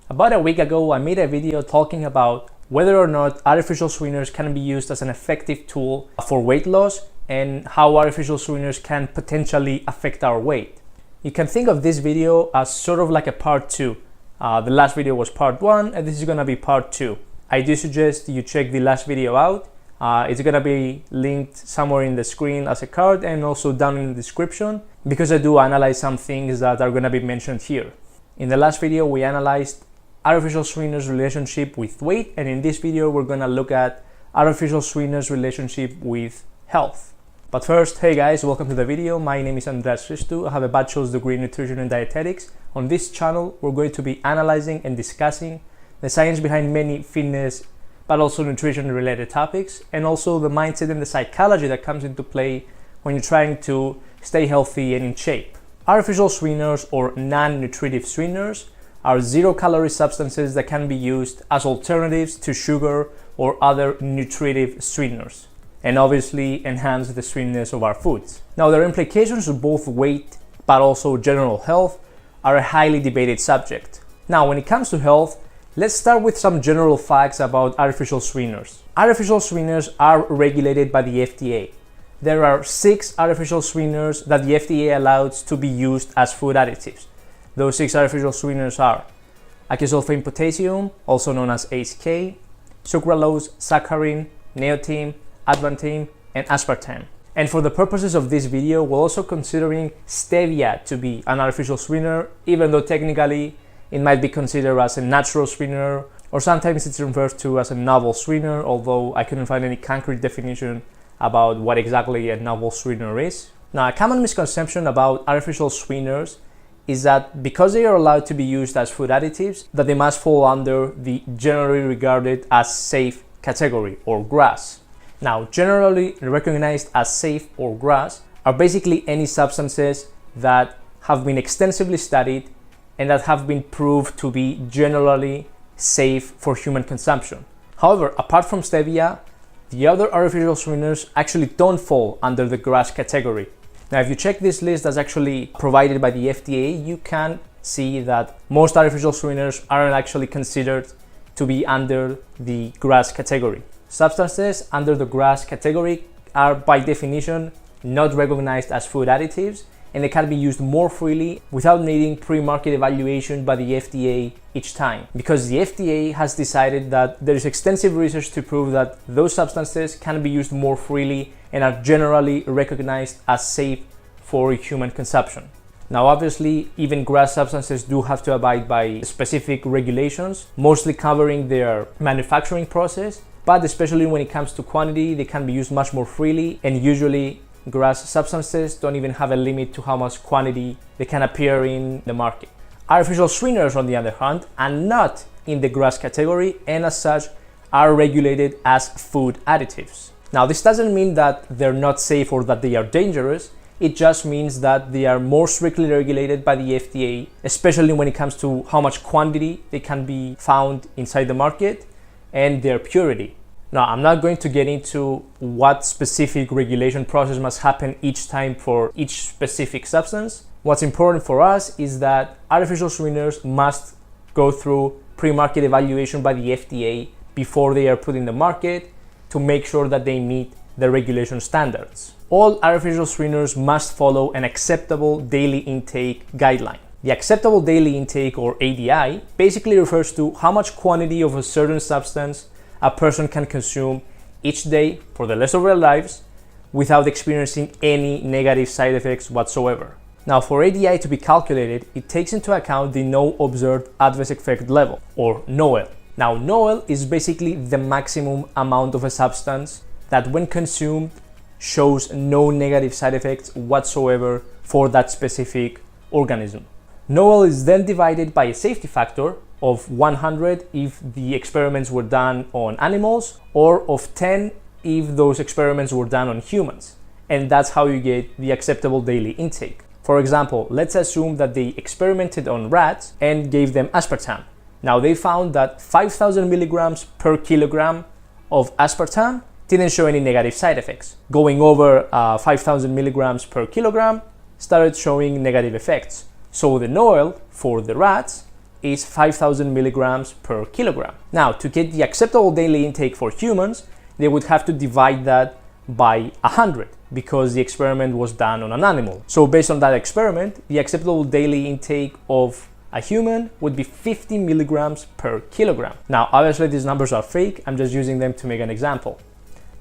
About a week ago, I made a video talking about whether or not artificial sweeteners can be used as an effective tool for weight loss and how artificial sweeteners can potentially affect our weight. You can think of this video as sort of like a part 2. The last video was part 1 and this is gonna be part 2. I do suggest you check the last video out. It's gonna be linked somewhere in the screen as a card and also down in the description, because I do analyze some things that are gonna be mentioned here. In the last video, we analyzed artificial sweeteners' relationship with weight, and in this video, we're gonna look at artificial sweeteners' relationship with health. But first, hey guys, welcome to the video. My name is Andreas Christou. I have a bachelor's degree in nutrition and dietetics. On this channel, we're going to be analyzing and discussing the science behind many fitness but also nutrition related topics, and also the mindset and the psychology that comes into play when you're trying to stay healthy and in shape. Artificial sweeteners or non-nutritive sweeteners are zero-calorie substances that can be used as alternatives to sugar or other nutritive sweeteners, and obviously enhance the sweetness of our foods. Now, their implications of both weight but also general health are a highly debated subject. Now, when it comes to health, let's start with some general facts about artificial sweeteners. Artificial sweeteners are regulated by the FDA. There are 6 artificial sweeteners that the FDA allows to be used as food additives. Those 6 artificial sweeteners are acesulfame potassium, also known as ACE-K, sucralose, saccharin, neotime, advantame, and aspartame. And for the purposes of this video, we're also considering stevia to be an artificial sweetener, even though technically it might be considered as a natural sweetener, or sometimes it's referred to as a novel sweetener, although I couldn't find any concrete definition about what exactly a novel sweetener is. Now, a common misconception about artificial sweeteners is that because they are allowed to be used as food additives, that they must fall under the generally regarded as safe category, or GRAS. Now, generally recognized as safe or GRAS are basically any substances that have been extensively studied and that have been proved to be generally safe for human consumption. However, apart from stevia, the other artificial sweeteners actually don't fall under the GRAS category. Now, if you check this list that's actually provided by the FDA, you can see that most artificial sweeteners aren't actually considered to be under the GRAS category. Substances under the GRAS category are by definition not recognized as food additives, and they can be used more freely without needing pre-market evaluation by the FDA each time, because the FDA has decided that there is extensive research to prove that those substances can be used more freely and are generally recognized as safe for human consumption. Now, obviously, even GRAS substances do have to abide by specific regulations, mostly covering their manufacturing process, but especially when it comes to quantity, they can be used much more freely, and usually GRAS substances don't even have a limit to how much quantity they can appear in the market. Artificial sweeteners, on the other hand, are not in the GRAS category and as such are regulated as food additives. Now, this doesn't mean that they're not safe or that they are dangerous. It just means that they are more strictly regulated by the FDA, especially when it comes to how much quantity they can be found inside the market and their purity. Now, I'm not going to get into what specific regulation process must happen each time for each specific substance. What's important for us is that artificial sweeteners must go through pre-market evaluation by the FDA before they are put in the market to make sure that they meet the regulation standards. All artificial sweeteners must follow an acceptable daily intake guideline. The acceptable daily intake, or ADI, basically refers to how much quantity of a certain substance a person can consume each day for the rest of their lives without experiencing any negative side effects whatsoever. Now, for ADI to be calculated, it takes into account the no observed adverse effect level, or NOEL. Now, NOEL is basically the maximum amount of a substance that when consumed shows no negative side effects whatsoever for that specific organism. NOEL is then divided by a safety factor of 100 if the experiments were done on animals, or of 10 if those experiments were done on humans. And that's how you get the acceptable daily intake. For example, let's assume that they experimented on rats and gave them aspartame. Now, they found that 5,000 milligrams per kilogram of aspartame didn't show any negative side effects. Going over 5,000 milligrams per kilogram started showing negative effects. So the NOEL for the rats is 5,000 milligrams per kilogram. Now, to get the acceptable daily intake for humans, they would have to divide that by 100 because the experiment was done on an animal. So based on that experiment, the acceptable daily intake of a human would be 50 milligrams per kilogram. Now, obviously these numbers are fake. I'm just using them to make an example.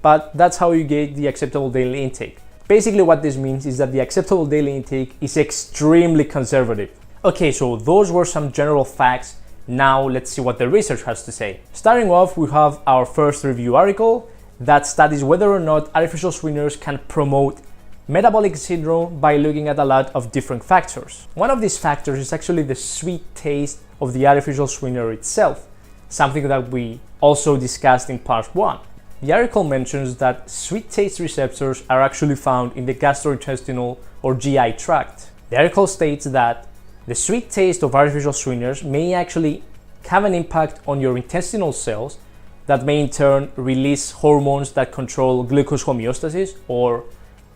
But that's how you get the acceptable daily intake. Basically what this means is that the acceptable daily intake is extremely conservative. Okay, so those were some general facts. Now let's see what the research has to say. Starting off, we have our first review article that studies whether or not artificial sweeteners can promote metabolic syndrome by looking at a lot of different factors. One of these factors is actually the sweet taste of the artificial sweetener itself, something that we also discussed in part 1. The article mentions that sweet taste receptors are actually found in the gastrointestinal or GI tract. The article states that the sweet taste of artificial sweeteners may actually have an impact on your intestinal cells that may in turn release hormones that control glucose homeostasis, or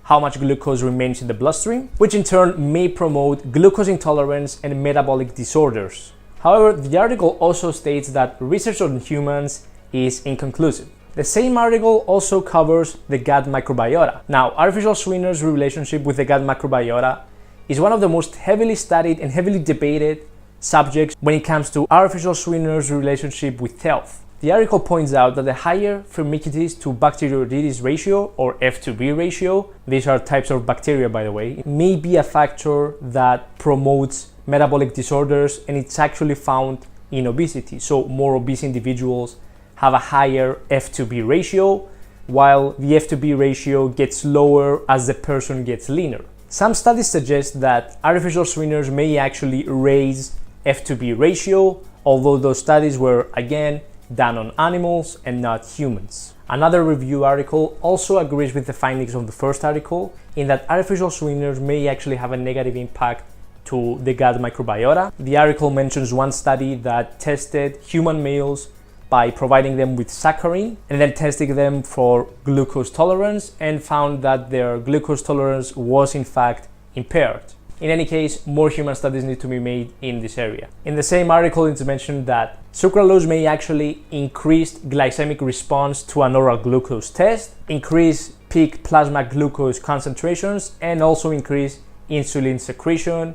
how much glucose remains in the bloodstream, which in turn may promote glucose intolerance and metabolic disorders. However, the article also states that research on humans is inconclusive. The same article also covers the gut microbiota. Now, artificial sweeteners' relationship with the gut microbiota is one of the most heavily studied and heavily debated subjects when it comes to artificial sweeteners' relationship with health. The article points out that the higher firmicutes to bacteroidetes ratio, or F2B ratio, these are types of bacteria by the way, may be a factor that promotes metabolic disorders, and it's actually found in obesity. So more obese individuals have a higher F2B ratio, while the F2B ratio gets lower as the person gets leaner. Some studies suggest that artificial sweeteners may actually raise F2B ratio, although those studies were again done on animals and not humans. Another review article also agrees with the findings of the first article in that artificial sweeteners may actually have a negative impact to the gut microbiota. The article mentions one study that tested human males by providing them with saccharin and then testing them for glucose tolerance, and found that their glucose tolerance was in fact impaired. In any case, more human studies need to be made in this area. In the same article, it's mentioned that sucralose may actually increase glycemic response to an oral glucose test, increase peak plasma glucose concentrations, and also increase insulin secretion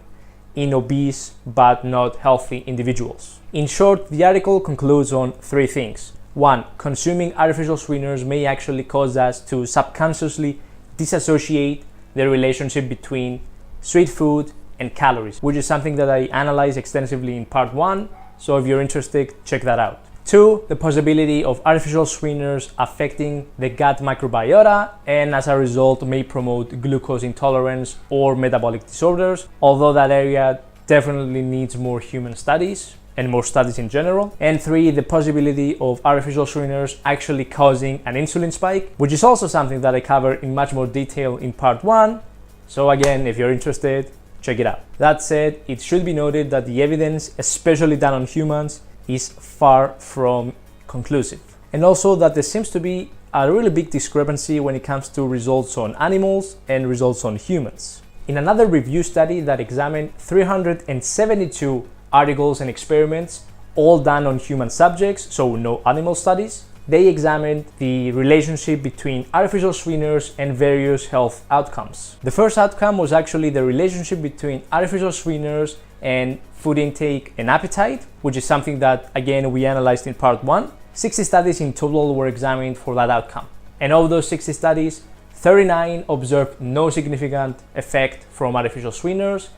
in obese but not healthy individuals. In short, the article concludes on 3 things. 1. Consuming artificial sweeteners may actually cause us to subconsciously disassociate the relationship between sweet food and calories, which is something that I analyzed extensively in part 1, so if you're interested, check that out. 2, the possibility of artificial sweeteners affecting the gut microbiota and as a result may promote glucose intolerance or metabolic disorders, although that area definitely needs more human studies and more studies in general. And 3, the possibility of artificial sweeteners actually causing an insulin spike, which is also something that I cover in much more detail in part 1. So again, if you're interested, check it out. That said, it should be noted that the evidence, especially done on humans, is far from conclusive. And also that there seems to be a really big discrepancy when it comes to results on animals and results on humans. In another review study that examined 372 articles and experiments, all done on human subjects, so no animal studies, they examined the relationship between artificial sweeteners and various health outcomes. The first outcome was actually the relationship between artificial sweeteners and food intake and appetite, which is something that again we analyzed in part 1. 60 studies in total were examined for that outcome. And of those 60 studies, 39 observed no significant effect from artificial sweeteners,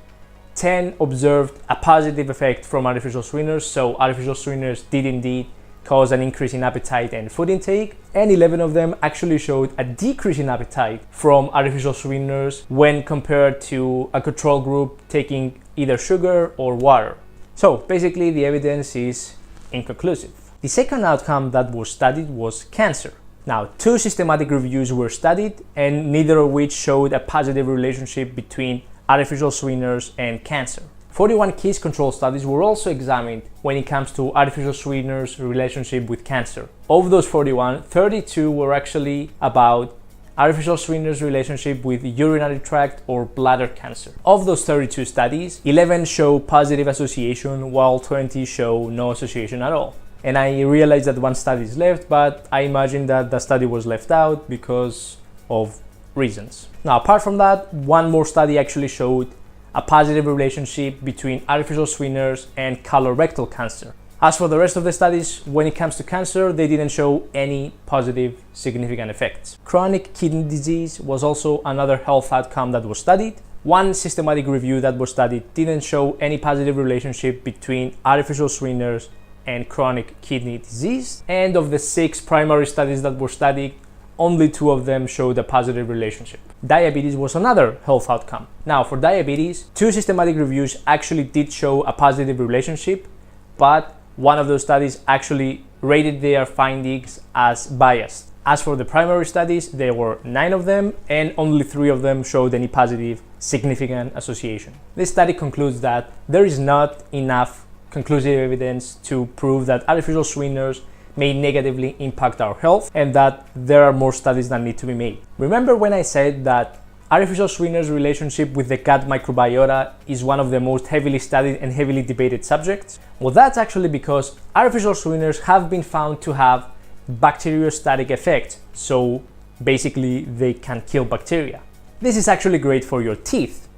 10 observed a positive effect from artificial sweeteners, so artificial sweeteners did indeed cause an increase in appetite and food intake, and 11 of them actually showed a decrease in appetite from artificial sweeteners when compared to a control group taking either sugar or water. So basically the evidence is inconclusive. The second outcome that was studied was cancer. Now, 2 systematic reviews were studied, and neither of which showed a positive relationship between artificial sweeteners and cancer. 41 case control studies were also examined when it comes to artificial sweeteners' relationship with cancer. Of those 41, 32 were actually about artificial sweeteners relationship with urinary tract or bladder cancer. Of those 32 studies, 11 show positive association while 20 show no association at all. And I realized that one study is left, but I imagine that the study was left out because of reasons. Now, apart from that, one more study actually showed a positive relationship between artificial sweeteners and colorectal cancer. As for the rest of the studies, when it comes to cancer, they didn't show any positive significant effects. Chronic kidney disease was also another health outcome that was studied. One systematic review that was studied didn't show any positive relationship between artificial sweeteners and chronic kidney disease. And of the 6 primary studies that were studied, only 2 of them showed a positive relationship. Diabetes was another health outcome. Now, for diabetes, 2 systematic reviews actually did show a positive relationship, but one of those studies actually rated their findings as biased. As for the primary studies, there were 9 of them, and only 3 of them showed any positive significant association. This study concludes that there is not enough conclusive evidence to prove that artificial sweeteners may negatively impact our health, and that there are more studies that need to be made. Remember when I said that artificial sweeteners' relationship with the gut microbiota is one of the most heavily studied and heavily debated subjects? Well, that's actually because artificial sweeteners have been found to have bacteriostatic effects, so basically they can kill bacteria. This is actually great for your teeth,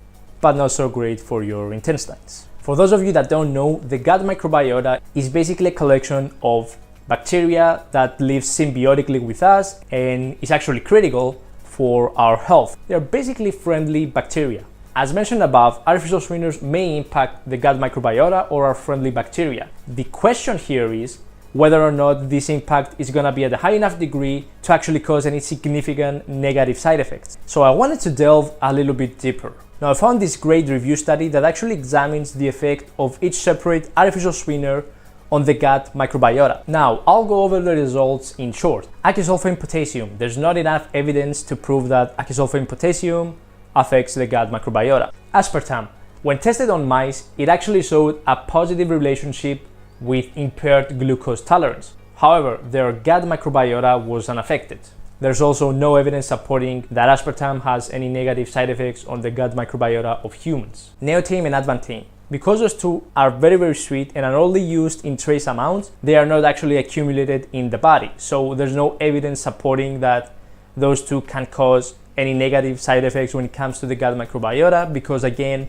but not so great for your intestines. For those of you that don't know, the gut microbiota is basically a collection of bacteria that live symbiotically with us and is actually critical for our health. They are basically friendly bacteria. As mentioned above, artificial sweeteners may impact the gut microbiota or our friendly bacteria. The question here is whether or not this impact is going to be at a high enough degree to actually cause any significant negative side effects. So I wanted to delve a little bit deeper. Now, I found this great review study that actually examines the effect of each separate artificial sweetener on the gut microbiota. Now, I'll go over the results in short. Acesulfame potassium. There's not enough evidence to prove that acesulfame potassium affects the gut microbiota. Aspartame. When tested on mice, it actually showed a positive relationship with impaired glucose tolerance. However, their gut microbiota was unaffected. There's also no evidence supporting that aspartame has any negative side effects on the gut microbiota of humans. Neotame and advantame. Because those 2 are very sweet and are only used in trace amounts, they are not actually accumulated in the body. So there's no evidence supporting that those 2 can cause any negative side effects when it comes to the gut microbiota, because again,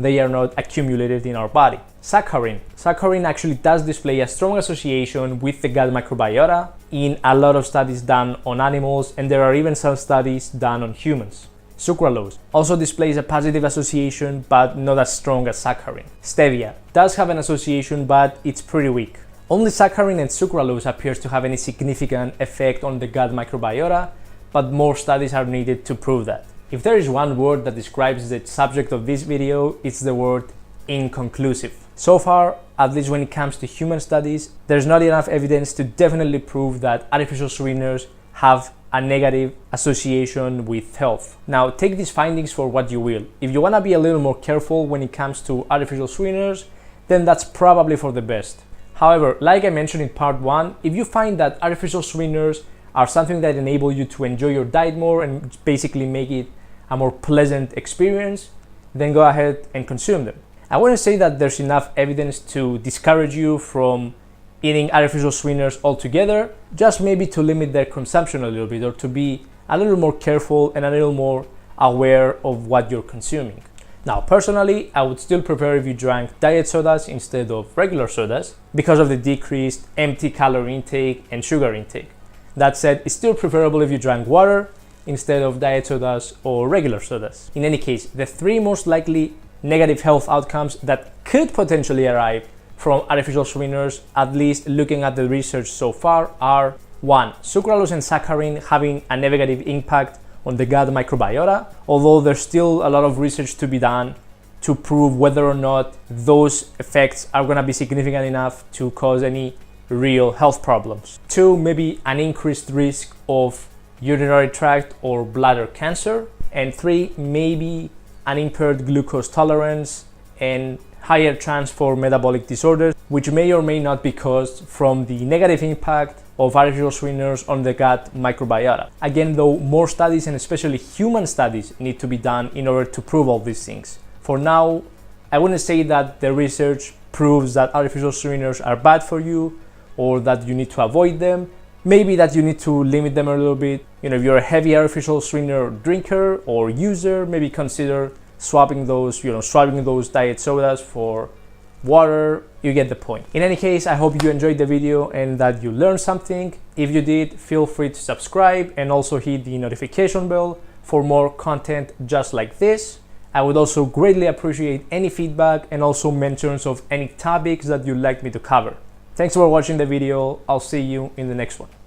they are not accumulated in our body. Saccharin. Saccharin actually does display a strong association with the gut microbiota in a lot of studies done on animals, and there are even some studies done on humans. Sucralose also displays a positive association, but not as strong as saccharin. Stevia does have an association, but it's pretty weak. Only saccharin and sucralose appears to have any significant effect on the gut microbiota, but more studies are needed to prove that. If there is one word that describes the subject of this video, it's the word inconclusive. So far, at least when it comes to human studies, there's not enough evidence to definitely prove that artificial sweeteners have a negative association with health. Now, take these findings for what you will. If you want to be a little more careful when it comes to artificial sweeteners, then that's probably for the best. However, like I mentioned in part 1, if you find that artificial sweeteners are something that enable you to enjoy your diet more and basically make it a more pleasant experience, then go ahead and consume them. I want to say that there's enough evidence to discourage you from eating artificial sweeteners altogether, just maybe to limit their consumption a little bit, or to be a little more careful and a little more aware of what you're consuming. Now, personally, I would still prefer if you drank diet sodas instead of regular sodas because of the decreased empty calorie intake and sugar intake. That said, it's still preferable if you drank water instead of diet sodas or regular sodas. In any case, the 3 most likely negative health outcomes that could potentially arrive from artificial sweeteners, at least looking at the research so far, are 1. Sucralose and saccharin having a negative impact on the gut microbiota, although there's still a lot of research to be done to prove whether or not those effects are going to be significant enough to cause any real health problems. 2, maybe an increased risk of urinary tract or bladder cancer. And 3, maybe an impaired glucose tolerance and higher chance for metabolic disorders, which may or may not be caused from the negative impact of artificial sweeteners on the gut microbiota. Again, though, more studies and especially human studies need to be done in order to prove all these things. For now, I wouldn't say that the research proves that artificial sweeteners are bad for you or that you need to avoid them. Maybe that you need to limit them a little bit. If you're a heavy artificial sweetener drinker or user, maybe consider swapping those diet sodas for water. You get the point. In any case, I hope you enjoyed the video and that you learned something. If you did, feel free to subscribe and also hit the notification bell for more content just like this. I would also greatly appreciate any feedback and also mentions of any topics that you'd like me to cover. Thanks for watching the video. I'll see you in the next one.